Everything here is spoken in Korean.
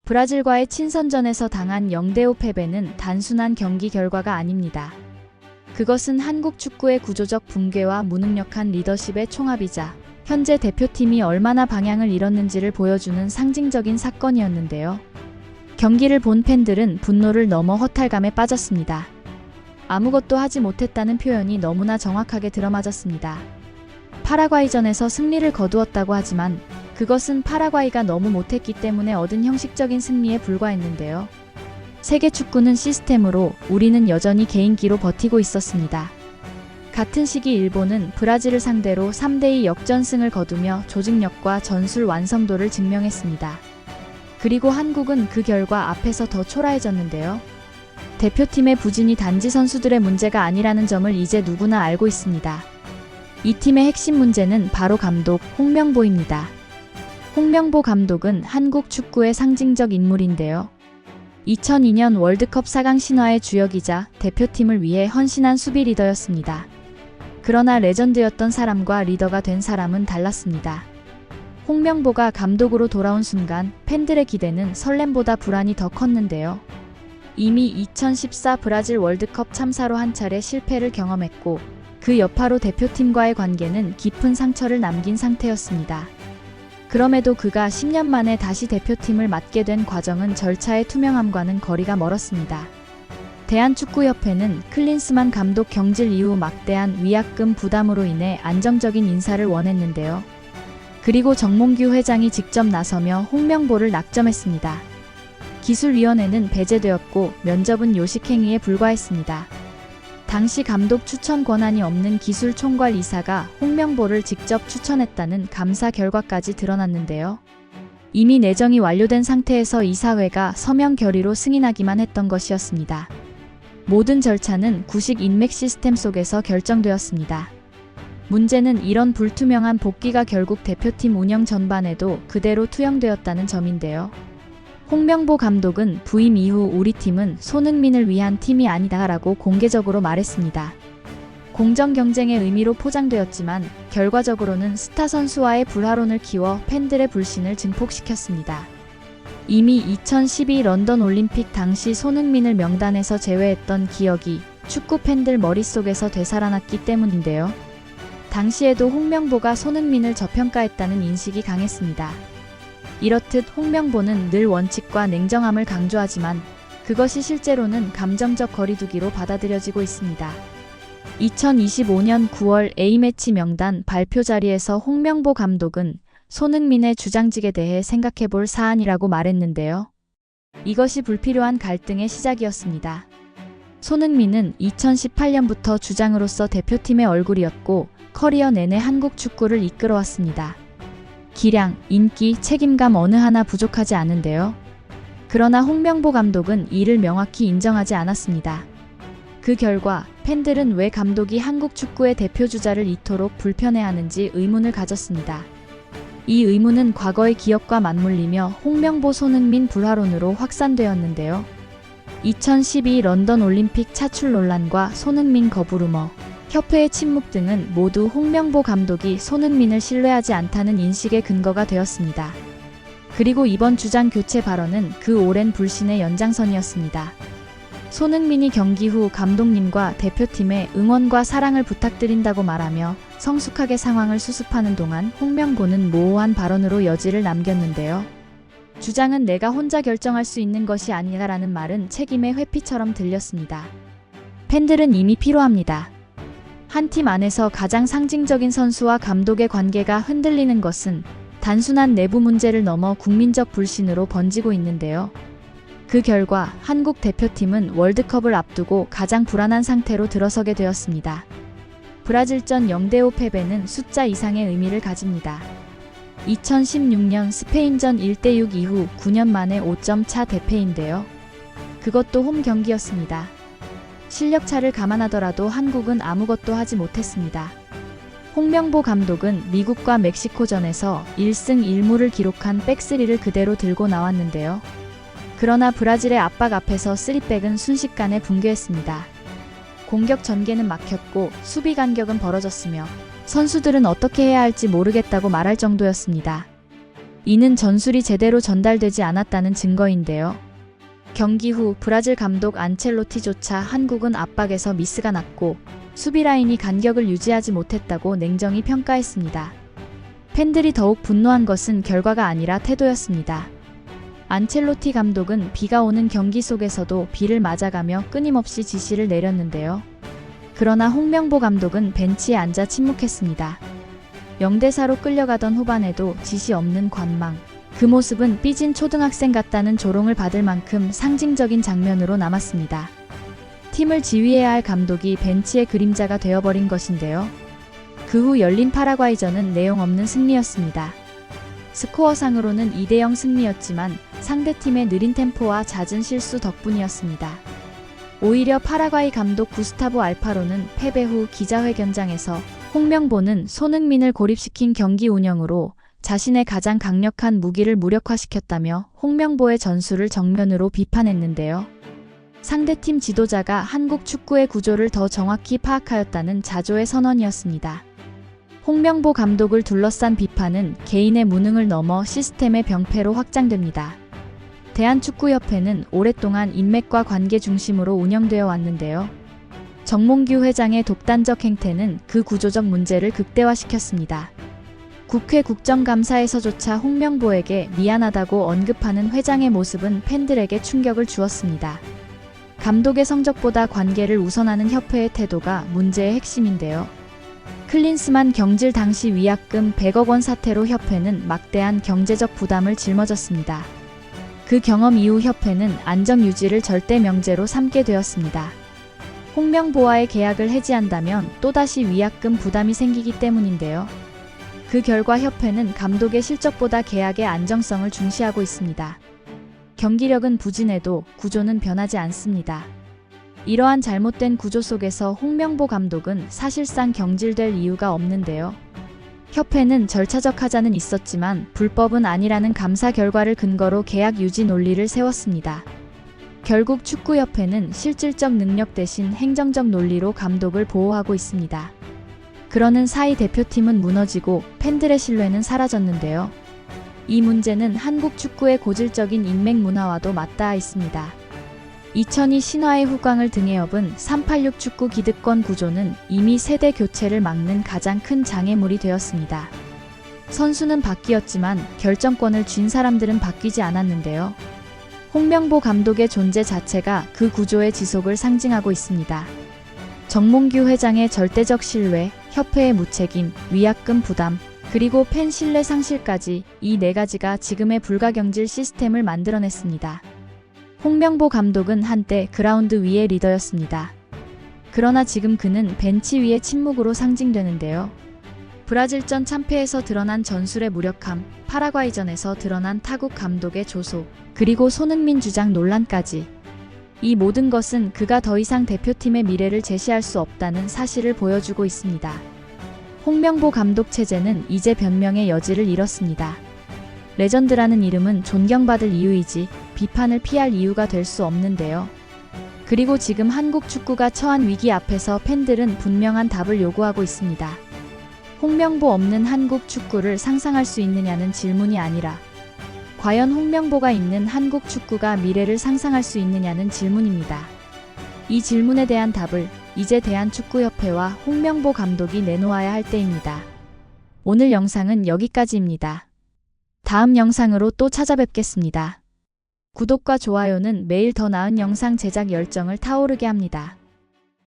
브라질과의 친선전에서 당한 0대5 패배는 단순한 경기 결과가 아닙니다. 그것은 한국 축구의 구조적 붕괴와 무능력한 리더십의 총합이자 현재 대표팀이 얼마나 방향을 잃었는지를 보여주는 상징적인 사건이었는데요. 경기를 본 팬들은 분노를 넘어 허탈감에 빠졌습니다. 아무것도 하지 못했다는 표현이 너무나 정확하게 들어맞았습니다. 파라과이전에서 승리를 거두었다고 하지만 그것은 파라과이가 너무 못했기 때문에 얻은 형식적인 승리에 불과했는데요. 세계 축구는 시스템으로, 우리는 여전히 개인기로 버티고 있었습니다. 같은 시기 일본은 브라질을 상대로 3대2 역전승을 거두며 조직력과 전술 완성도를 증명했습니다. 그리고 한국은 그 결과 앞에서 더 초라해졌는데요. 대표팀의 부진이 단지 선수들의 문제가 아니라는 점을 이제 누구나 알고 있습니다. 이 팀의 핵심 문제는 바로 감독 홍명보입니다. 홍명보 감독은 한국 축구의 상징적 인물인데요. 2002년 월드컵 4강 신화의 주역이자 대표팀을 위해 헌신한 수비 리더였습니다. 그러나 레전드였던 사람과 리더가 된 사람은 달랐습니다. 홍명보가 감독으로 돌아온 순간 팬들의 기대는 설렘보다 불안이 더 컸는데요. 이미 2014 브라질 월드컵 참사로 한 차례 실패를 경험했고 그 여파로 대표팀과의 관계는 깊은 상처를 남긴 상태였습니다. 그럼에도 그가 10년 만에 다시 대표팀을 맡게 된 과정은 절차의 투명함과는 거리가 멀었습니다. 대한축구협회는 클린스만 감독 경질 이후 막대한 위약금 부담으로 인해 안정적인 인사를 원했는데요. 그리고 정몽규 회장이 직접 나서며 홍명보를 낙점했습니다. 기술위원회는 배제되었고 면접은 요식행위에 불과했습니다. 당시 감독 추천 권한이 없는 기술총괄 이사가 홍명보를 직접 추천했다는 감사 결과까지 드러났는데요. 이미 내정이 완료된 상태에서 이사회가 서명 결의로 승인하기만 했던 것이었습니다. 모든 절차는 구식 인맥 시스템 속에서 결정되었습니다. 문제는 이런 불투명한 복귀가 결국 대표팀 운영 전반에도 그대로 투영되었다는 점인데요. 홍명보 감독은 부임 이후 우리 팀은 손흥민을 위한 팀이 아니다라고 공개적으로 말했습니다. 공정 경쟁의 의미로 포장되었지만 결과적으로는 스타 선수와의 불화론을 키워 팬들의 불신을 증폭시켰습니다. 이미 2012 런던 올림픽 당시 손흥민을 명단에서 제외했던 기억이 축구 팬들 머릿속에서 되살아났기 때문인데요. 당시에도 홍명보가 손흥민을 저평가했다는 인식이 강했습니다. 이렇듯 홍명보는 늘 원칙과 냉정함을 강조하지만 그것이 실제로는 감정적 거리두기로 받아들여지고 있습니다. 2025년 9월 A매치 명단 발표 자리에서 홍명보 감독은 손흥민의 주장직에 대해 생각해볼 사안이라고 말했는데요. 이것이 불필요한 갈등의 시작이었습니다. 손흥민은 2018년부터 주장으로서 대표팀의 얼굴이었고 커리어 내내 한국 축구를 이끌어왔습니다. 기량, 인기, 책임감 어느 하나 부족하지 않은데요. 그러나 홍명보 감독은 이를 명확히 인정하지 않았습니다. 그 결과 팬들은 왜 감독이 한국 축구의 대표주자를 이토록 불편해하는지 의문을 가졌습니다. 이 의문은 과거의 기억과 맞물리며 홍명보 손흥민 불화론으로 확산되었는데요. 2012 런던 올림픽 차출 논란과 손흥민 거부 루머, 협회의 침묵 등은 모두 홍명보 감독이 손흥민을 신뢰하지 않다는 인식의 근거가 되었습니다. 그리고 이번 주장 교체 발언은 그 오랜 불신의 연장선이었습니다. 손흥민이 경기 후 감독님과 대표팀에 응원과 사랑을 부탁드린다고 말하며 성숙하게 상황을 수습하는 동안 홍명보는 모호한 발언으로 여지를 남겼는데요. 주장은 내가 혼자 결정할 수 있는 것이 아니다라는 말은 책임의 회피처럼 들렸습니다. 팬들은 이미 피로합니다. 한 팀 안에서 가장 상징적인 선수와 감독의 관계가 흔들리는 것은 단순한 내부 문제를 넘어 국민적 불신으로 번지고 있는데요. 그 결과 한국 대표팀은 월드컵을 앞두고 가장 불안한 상태로 들어서게 되었습니다. 브라질전 0대5 패배는 숫자 이상의 의미를 가집니다. 2016년 스페인전 1대6 이후 9년 만에 5점 차 대패인데요. 그것도 홈 경기였습니다. 실력차를 감안하더라도 한국은 아무것도 하지 못했습니다. 홍명보 감독은 미국과 멕시코전에서 1승 1무를 기록한 백스리를 그대로 들고 나왔는데요. 그러나 브라질의 압박 앞에서 3백은 순식간에 붕괴했습니다. 공격 전개는 막혔고 수비 간격은 벌어졌으며 선수들은 어떻게 해야 할지 모르겠다고 말할 정도였습니다. 이는 전술이 제대로 전달되지 않았다는 증거인데요. 경기 후 브라질 감독 안첼로티조차 한국은 압박에서 미스가 났고 수비 라인이 간격을 유지하지 못했다고 냉정히 평가했습니다. 팬들이 더욱 분노한 것은 결과가 아니라 태도였습니다. 안첼로티 감독은 비가 오는 경기 속에서도 비를 맞아가며 끊임없이 지시를 내렸는데요. 그러나 홍명보 감독은 벤치에 앉아 침묵했습니다. 0대4로 끌려가던 후반에도 지시 없는 관망. 그 모습은 삐진 초등학생 같다는 조롱을 받을 만큼 상징적인 장면으로 남았습니다. 팀을 지휘해야 할 감독이 벤치의 그림자가 되어버린 것인데요. 그 후 열린 파라과이전은 내용 없는 승리였습니다. 스코어상으로는 2대0 승리였지만 상대팀의 느린 템포와 잦은 실수 덕분이었습니다. 오히려 파라과이 감독 구스타보 알파로는 패배 후 기자회견장에서 홍명보는 손흥민을 고립시킨 경기 운영으로 자신의 가장 강력한 무기를 무력화시켰다며 홍명보의 전술을 정면으로 비판했는데요. 상대팀 지도자가 한국 축구의 구조를 더 정확히 파악하였다는 자조의 선언이었습니다. 홍명보 감독을 둘러싼 비판은 개인의 무능을 넘어 시스템의 병폐로 확장됩니다. 대한축구협회는 오랫동안 인맥과 관계 중심으로 운영되어 왔는데요. 정몽규 회장의 독단적 행태는 그 구조적 문제를 극대화시켰습니다. 국회 국정감사에서조차 홍명보에게 미안하다고 언급하는 회장의 모습은 팬들에게 충격을 주었습니다. 감독의 성적보다 관계를 우선하는 협회의 태도가 문제의 핵심인데요. 클린스만 경질 당시 위약금 100억 원 사태로 협회는 막대한 경제적 부담을 짊어졌습니다. 그 경험 이후 협회는 안정 유지를 절대 명제로 삼게 되었습니다. 홍명보와의 계약을 해지한다면 또다시 위약금 부담이 생기기 때문인데요. 그 결과 협회는 감독의 실적보다 계약의 안정성을 중시하고 있습니다. 경기력은 부진해도 구조는 변하지 않습니다. 이러한 잘못된 구조 속에서 홍명보 감독은 사실상 경질될 이유가 없는데요. 협회는 절차적 하자는 있었지만 불법은 아니라는 감사 결과를 근거로 계약 유지 논리를 세웠습니다. 결국 축구협회는 실질적 능력 대신 행정적 논리로 감독을 보호하고 있습니다. 그러는 사이 대표팀은 무너지고 팬들의 신뢰는 사라졌는데요. 이 문제는 한국 축구의 고질적인 인맥 문화와도 맞닿아 있습니다. 2002 신화의 후광을 등에 업은 386 축구 기득권 구조는 이미 세대 교체를 막는 가장 큰 장애물이 되었습니다. 선수는 바뀌었지만 결정권을 쥔 사람들은 바뀌지 않았는데요. 홍명보 감독의 존재 자체가 그 구조의 지속을 상징하고 있습니다. 정몽규 회장의 절대적 신뢰, 협회의 무책임, 위약금 부담, 그리고 팬 신뢰 상실까지 이 네 가지가 지금의 불가경질 시스템을 만들어냈습니다. 홍명보 감독은 한때 그라운드 위의 리더였습니다. 그러나 지금 그는 벤치 위의 침묵으로 상징되는데요. 브라질전 참패에서 드러난 전술의 무력함, 파라과이전에서 드러난 타국 감독의 조소, 그리고 손흥민 주장 논란까지. 이 모든 것은 그가 더 이상 대표팀의 미래를 제시할 수 없다는 사실을 보여주고 있습니다. 홍명보 감독 체제는 이제 변명의 여지를 잃었습니다. 레전드라는 이름은 존경받을 이유이지 비판을 피할 이유가 될 수 없는데요. 그리고 지금 한국 축구가 처한 위기 앞에서 팬들은 분명한 답을 요구하고 있습니다. 홍명보 없는 한국 축구를 상상할 수 있느냐는 질문이 아니라 과연 홍명보가 있는 한국 축구가 미래를 상상할 수 있느냐는 질문입니다. 이 질문에 대한 답을 이제 대한축구협회와 홍명보 감독이 내놓아야 할 때입니다. 오늘 영상은 여기까지입니다. 다음 영상으로 또 찾아뵙겠습니다. 구독과 좋아요는 매일 더 나은 영상 제작 열정을 타오르게 합니다.